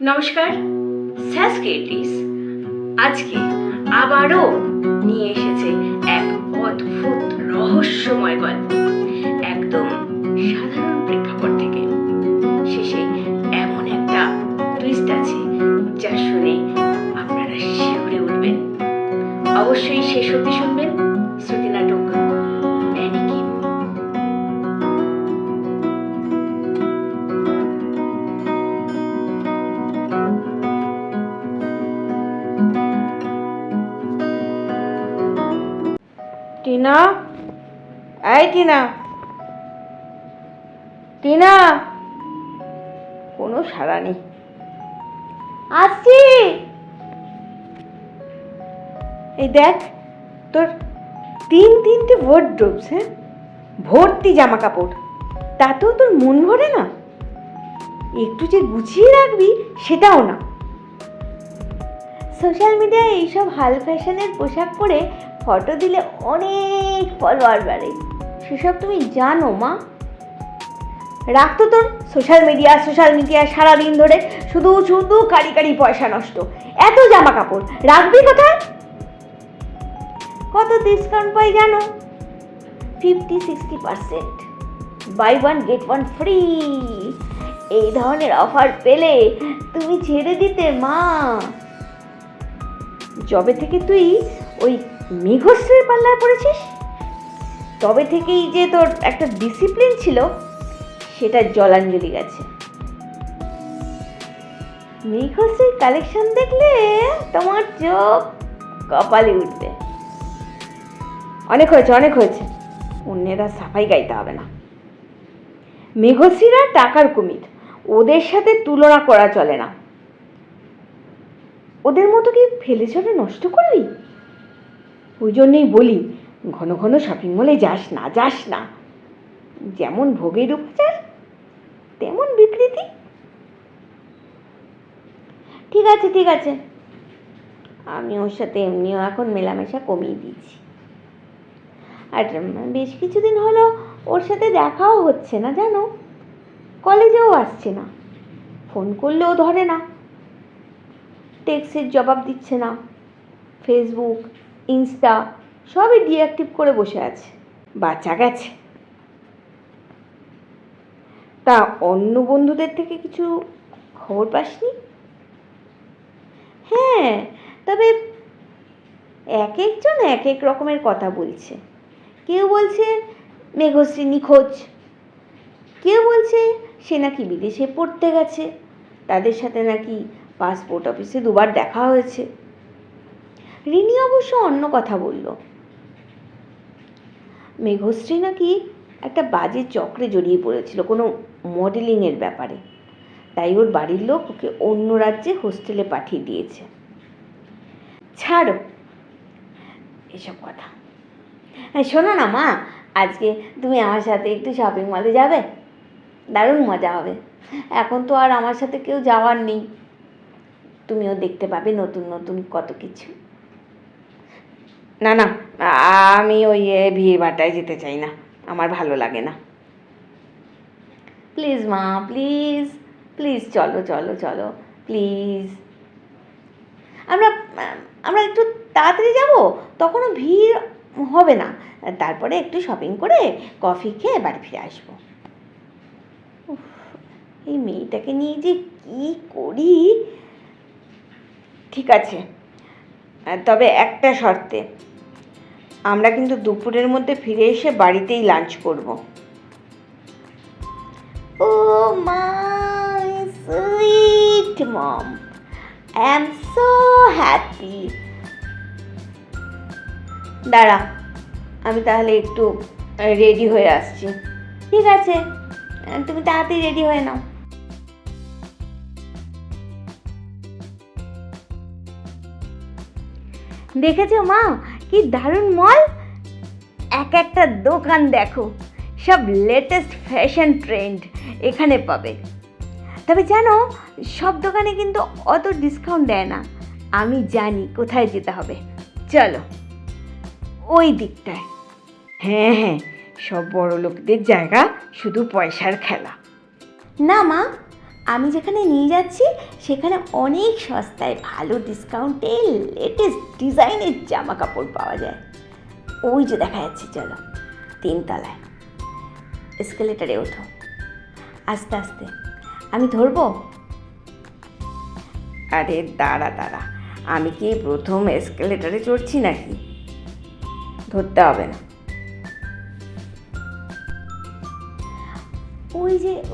নমস্কার, স্যাস ক্রিয়েটিভস আজকে আবারও নিয়ে এসেছে এক অদ্ভুত রহস্যময় গল্প, একদম সাধারণ প্রেক্ষাপট থেকে। শেষে এমন একটা টুইস্ট আছে যা শুনে আপনারা শিউরে উঠবেন। অবশ্যই শেষ অবধি শুনবেন। শ্রুতি নাটক ম্যানিকিন। টিনা, এই টিনা, টিনা, কোনো সাড়া নেই। আসছি। এই দেখ, তোর তিনটে ওয়ার্ডরোবস, হ্যাঁ, ভর্তি জামা কাপড়, তাতেও তোর মন ভরে না। একটু যে গুছিয়ে রাখবি সেটাও না। সোশ্যাল মিডিয়ায় এইসব হাল ফ্যাশনের পোশাক পরে ফটো দিলে অনেক ফলোয়ার বাড়ে, সেসব তুমি জানো মা? রাখতো তোর সোশ্যাল মিডিয়া সারাদিন ধরে শুধু শুধু কারি পয়সা নষ্ট। এত জামা কাপড় রাখবি কোথায়? কত ডিসকাউন্ট পাই জানো? 50-60%, buy one get one free. এই ধরনের অফার পেলে তুমি ছেড়ে দিতে মা। যবে থেকে তুই ওই মেঘশ্রীর পাল্লায় পড়েছিস, তবে থেকেই যে তোর একটা ডিসিপ্লিন ছিল সেটা জলাঞ্জলি গেছে। মেঘশ্রীর কালেকশন দেখলে তোমার চোখ কপালে উঠবে। অনেক হয়েছে, অন্যেরা সাফাই গাইতে হবে না। মেঘশ্রীরা টাকার কুমির, ওদের সাথে তুলনা করা চলে না। ওদের মতো কি ফেলে চলে নষ্ট করবি? ওই জন্যই বলি, ঘন ঘন শপিং মলে যাস না। যেমন ভোগের উপচার তেমন বিকৃতি। ঠিক আছে, আমি ওর সাথে এমনিও এখন মেলামেশা কমিয়ে দিয়েছি। আর বেশ কিছুদিন হলো ওর সাথে দেখাও হচ্ছে না জানো। কলেজেও আসছে না, ফোন করলেও ধরে না, টেক্সটের জবাব দিচ্ছে না, ফেসবুক, ইনস্টা সবই ডিঅ্যাক্টিভ করে বসে আছে। বাচ্চা গেছে। তা অন্য বন্ধুদের থেকে কিছু খবর পাসনি? হ্যাঁ, তবে এক একজন এক এক রকমের কথা বলছে। কেউ বলছে মেঘশ্রী নিখোঁজ, কেউ বলছে সে নাকি বিদেশে পড়তে গেছে, তাদের সাথে নাকি পাসপোর্ট অফিসে 2বার দেখা হয়েছে। রিনি অবশ্য অন্য কথা বলল। মেঘশ্রী নাকি একটা বাজে চক্রে জড়িয়ে পড়েছিল কোনো মডেলিংয়ের ব্যাপারে, তাই ওর বাড়ির লোক ওকে অন্য রাজ্যে হোস্টেলে পাঠিয়ে দিয়েছে। ছাড়ো এসব কথা। শোনো না মা, আজকে তুমি আমার সাথে একটু শপিং মলে যাবে? দারুণ মজা হবে। এখন তো আর আমার সাথে কেউ যাওয়ার নেই, তুমিও দেখতে পাবে নতুন কত কিছু। না, আমি ওই ভিড় ভাট্টায় যেতে চাই না, আমার ভালো লাগে না। প্লিজ মা, প্লিজ চলো প্লিজ। আমরা একটু তাড়াতাড়ি যাব, তখনও ভিড় হবে না। তারপরে একটু শপিং করে কফি খেয়ে বাড়ি ফিরে আসবো। এই মেয়েটাকে নিয়ে যে কি করি। ঠিক আছে, তবে একটা শর্তে, আমরা কিন্তু দুপুরের মধ্যে ফিরে এসে বাড়িতেই লাঞ্চ করব। Oh my sweet mom, I am so happy. দাঁড়া, আমি তাহলে একটু রেডি হয়ে আসছি। ঠিক আছে, তুমি তাড়াতাড়ি রেডি হয়ে নাও। দেখেছো মা, কি দারুণ মল! এক একটা দোকান দেখো, সব লেটেস্ট ফ্যাশন ট্রেন্ড এখানে পাবে। তবে জানো, সব দোকানে কিন্তু অত ডিসকাউন্ট দেয় না। আমি জানি কোথায় যেতে হবে, চলো ওই দিকটায়। হ্যাঁ, সব বড় লোকদের জায়গা, শুধু পয়সার খেলা। না মা, আমি যেখানে নিয়ে যাচ্ছি সেখানে অনেক সস্তায় ভালো ডিসকাউন্টে লেটেস্ট ডিজাইনের জামা কাপড় পাওয়া যায়। ওই যে দেখা যাচ্ছে, চলো 3 তলায়, এসকেলেটারে ওঠো, আস্তে আস্তে। আমি ধরবো? আরে দাঁড়া দাঁড়া, আমি কি প্রথম এসকেলেটারে চড়ছি নাকি? ধরতে হবে না।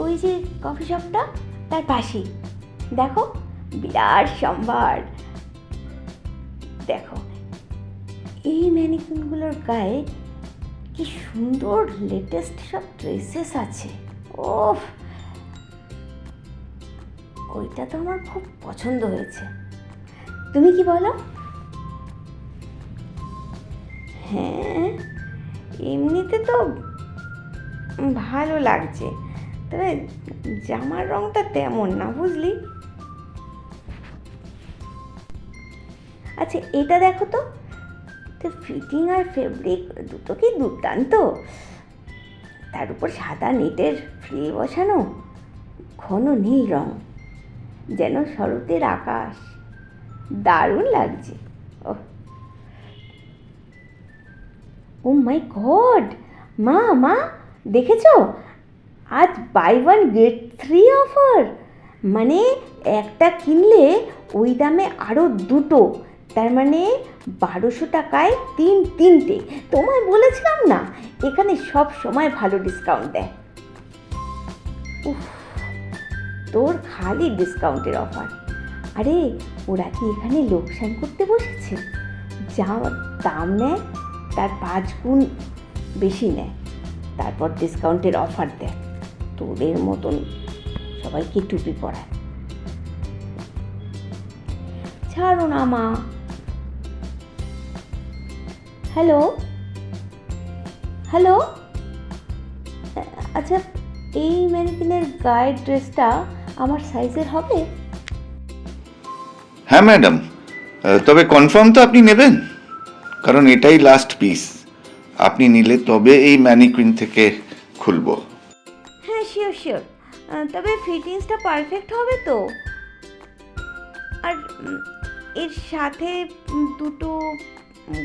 ওই যে কফি শপটা, তার পাশেই দেখো বিরাট সম্ভার। দেখো এই ম্যানিকুইনগুলোর গায়ে কি সুন্দর লেটেস্ট সব ড্রেসেস আছে। ওফ, ওইটা তো আমার খুব পছন্দ হয়েছে। তুমি কি বলো? হ্যাঁ, এমনিতে তো ভালো লাগছে, তবে জামার রংটা তেমন না, বুঝলি? আচ্ছা এটা দেখো তো, ফিটিং আর ফেব্রিক দুটো কি দুর্দান্ত। তার উপর সাদা নেটের ফ্রিল বসানো, ঘন নীল রং, যেন শরতের আকাশ। দারুণ লাগছে। ও মাই গড, মা দেখেছো? আজ বাই 1 get 3 অফার। মানে একটা কিনলে ওই দামে আরও 2, তার মানে 1200 টাকায় 3টে। তোমায় বলেছিলাম না, এখানে সব সময় ভালো ডিসকাউন্ট দেয়। উফ, তোর খালি ডিসকাউন্টের অফার। আরে ওরা কি এখানে লোকসান করতে বসেছে? যা দাম নেয় তার 5 গুণ বেশি নেয়, তারপর ডিসকাউন্টের অফার দেয়। তোদের মতন সবাইকে টুপি পরায়। ছাড়ো না মা। হ্যালো, আচ্ছা এই ম্যানিকুইনের গায়ের ড্রেসটা আমার সাইজের হবে? হ্যাঁ ম্যাডাম, তবে কনফার্ম তো আপনি নেবেন? কারণ এটাই লাস্ট পিস। আপনি নিলে তবে এই ম্যানিকুইন থেকে খুলবো। হ্যাঁ শিওর, তবে ফিটিংসটা পারফেক্ট হবে তো? আর এর সাথে দুটো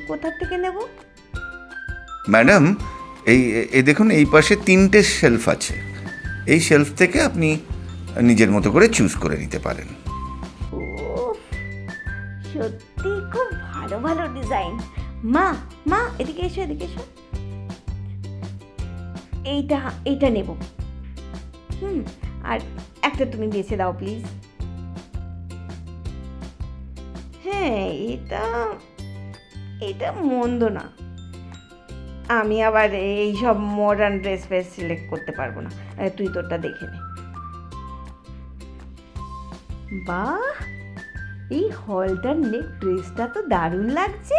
কোথা থেকে নেব? ম্যাডাম, এই দেখুন, এই পাশে 3টে শেলফ আছে। এই শেলফ থেকে আপনি নিজের মতো করে চুজ করে নিতে পারেন। সত্যি খুব ভালো ডিজাইন। মা এদিকে এসো। এইটা নেব। আর একটা তুমি বেছে দাও প্লিজ। হ্যাঁ, এটা মন্দ না। আমি আবার এই সব মডার্ন ড্রেস সিলেক্ট করতে পারবো না, তুই তোরটা দেখে নে। বাহ, এই হলটার ড্রেসটা তো দারুণ লাগছে।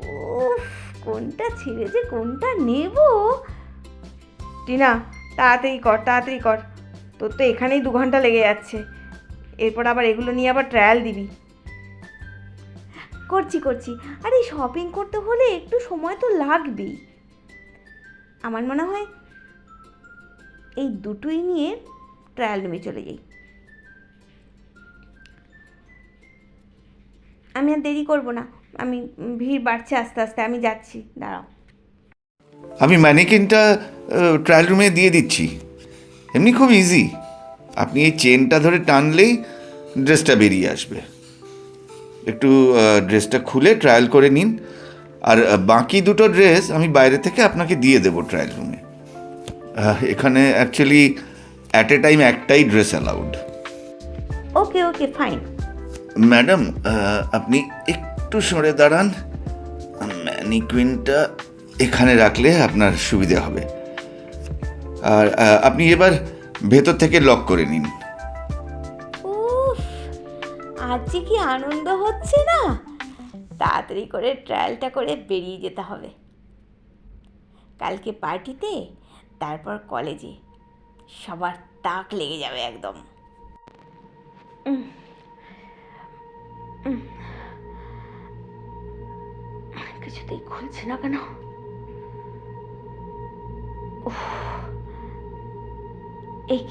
উফ, কোনটা ছেড়ে যে কোনটা নেব। টিনা, তাড়াতাড়ি কর, তোর তো এখানেই 2 ঘন্টা লেগে যাচ্ছে। এরপর আবার এগুলো নিয়ে আবার ট্রায়াল দিবি। করছি। আর এই শপিং করতে হলে একটু সময় তো লাগবেই। আমার মনে হয় এই দুটোই নিয়ে ট্রায়াল রুমে চলে যাই। আমি আর দেরি করবো না, আমি ভিড় বাড়ছে আস্তে আস্তে, আমি যাচ্ছি, দাঁড়াও। আমি ম্যানিকুইনটা ট্রায়াল রুমে দিয়ে দিচ্ছি। এমনি খুব ইজি, আপনি এই চেনটা ধরে টানলেই ড্রেসটা বেরিয়ে আসবে। একটু ড্রেসটা খুলে ট্রায়াল করে নিন। আর বাকি 2টো ড্রেস আমি বাইরে থেকে আপনাকে দিয়ে দেবো ট্রায়াল রুমে। এখানে অ্যাকচুয়ালি অ্যাট এ টাইম একটাই dress allowed. Okay fine. Madam, আপনি একটু সরে দাঁড়ান, ম্যানিকুইনটা এখানে রাখলে আপনার সুবিধে হবে। আর আপনি এবার ভেতর থেকে লক করে নিন। আজ কি আনন্দ হচ্ছে না? তাড়াতাড়ি করে ট্রায়ালটা করে বেরিয়ে যেতে হবে। কালকে পার্টিতে, তারপর কলেজে সবার তাক লেগে যাবে একদম। কিছুতেই খুলছে না কেন? এই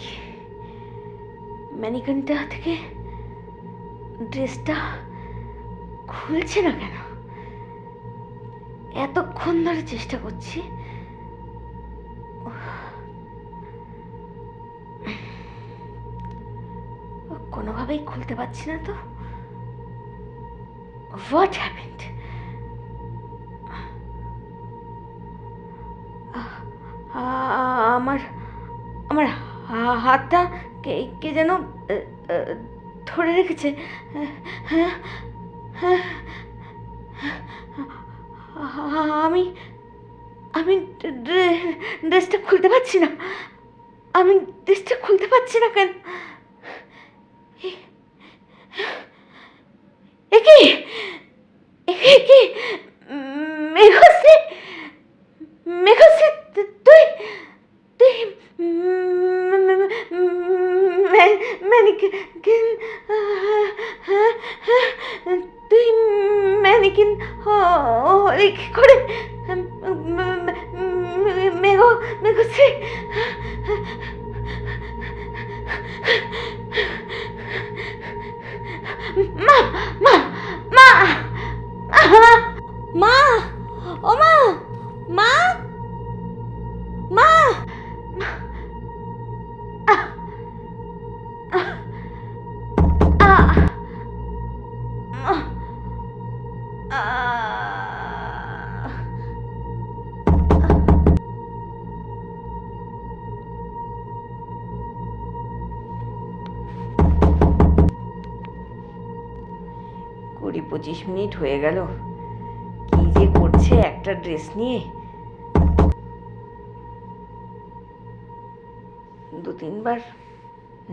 ম্যানিকুইনটা থেকে ড্রেসটা খুলছে না কেন? এতক্ষণ ধরে চেষ্টা করছি। কোনোভাবেই খুলতে পারছি না তো। What happened? আমার আমার হাতটা কে কে যেন ধরে রেখেছে। আমি আমি ড্রেসটা খুলতে পারছি না। আমি ড্রেসটা খুলতে পারছি না কেন? একি একি মেঘশ্রী, মেঘশ্রী, তুই তুই ম্যানিকিন, তুই ম্যানিকিন হলি কি করে? মেঘশ্রী, মা মা মা মা, ও মা, মা, মা, কুড়ি 25 মিনিট হয়ে গেল। কি যে করছে একটা ড্রেস নিয়ে। 2-3 বার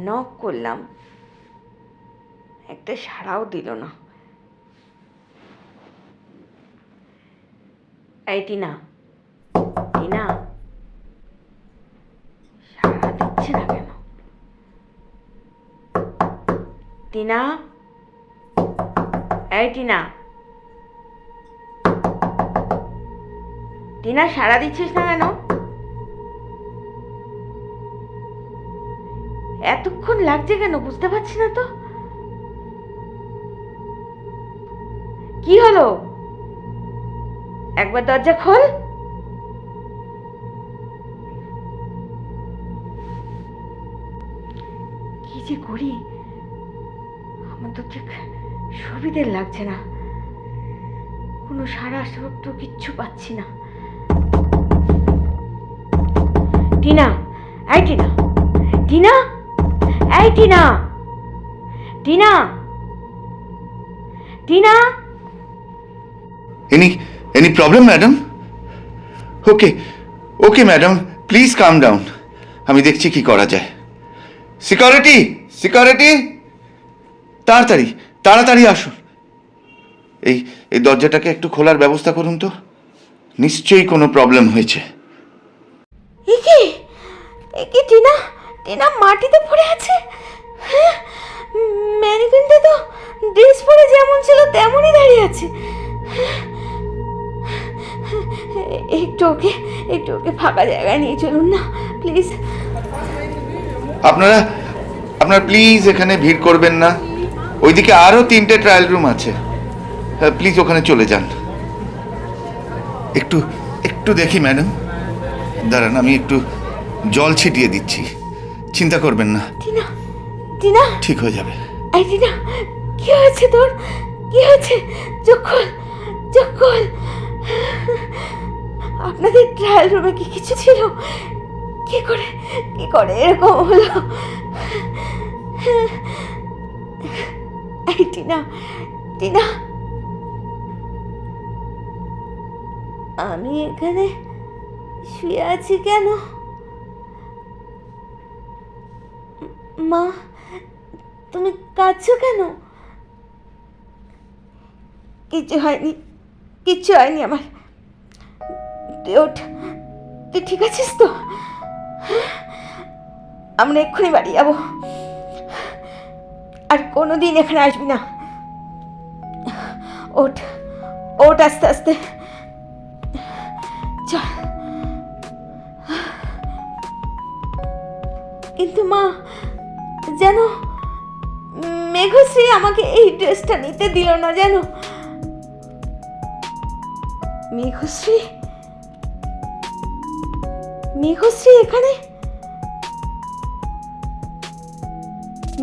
নক করলাম, একটা সাড়াও দিল না। এই টিনা, টিনা, সাড়া দিচ্ছে না কেন? টিনা, এই টিনা, টিনা, সাড়া দিচ্ছিস না কেন? এতক্ষণ লাগছে কেন বুঝতে পারছি না তো। কি হলো? একবার দরজা খোল। কি যে করি, আমার তো ঠিক সুবিধে লাগছে না। কোনো সারা শব্দ কিচ্ছু পাচ্ছি না। টিনা, এই টিনা, টিনা, এই Tina, Tina, Tina. Any problem, madam? Okay, madam. Please calm down. আমি দেখছি কি করা যায়। সিকিউরিটি, তাড়াতাড়ি আসুন। এই দরজাটাকে একটু খোলার ব্যবস্থা করুন তো। নিশ্চয়ই কোনো প্রবলেম হয়েছে। একি টিনা, টিনা মাটিতে পড়ে আছে। ম্যানিকুইনটা তো ড্রেস পরে যেমন ছিল তেমনই দাঁড়িয়ে আছে। একটু ওকে ফাঁকা জায়গায় নিয়ে চলুন না প্লিজ। আপনারা প্লিজ এখানে ভিড় করবেন না। ওইদিকে আরো 3টে ট্রায়াল রুম আছে। প্লিজ ওখানে চলে যান। একটু দেখি ম্যাডাম, দাঁড়ান, আমি একটু জল ছিটিয়ে দিচ্ছি। চিন্তা করবেন না, টিনা, ঠিক হয়ে যাবে। এই টিনা, কি হয়েছে তোর? কি হয়েছে? চোখ খোল। আপনাদের ট্রায়াল রুমে কি কিছু ছিল? কি করে এরকম হলো? এই টিনা, আমি এখানে শুয়ে আছি কেন? মা, তুমি কাঁদছো কেন? কিচ্ছু হয়নি আমার। তুই ঠিক আছিস তো? আমরা এক্ষুনি বাড়ি যাবো। আর কোনোদিন এখানে আসবি না। ওঠ আস্তে চল। কিন্তু মা, যেন মেঘশ্রী আমাকে এই ড্রেসটা নিতে দিল না জানো। মেঘশ্রী, মেঘশ্রী এখানে,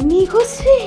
মেঘশ্রী।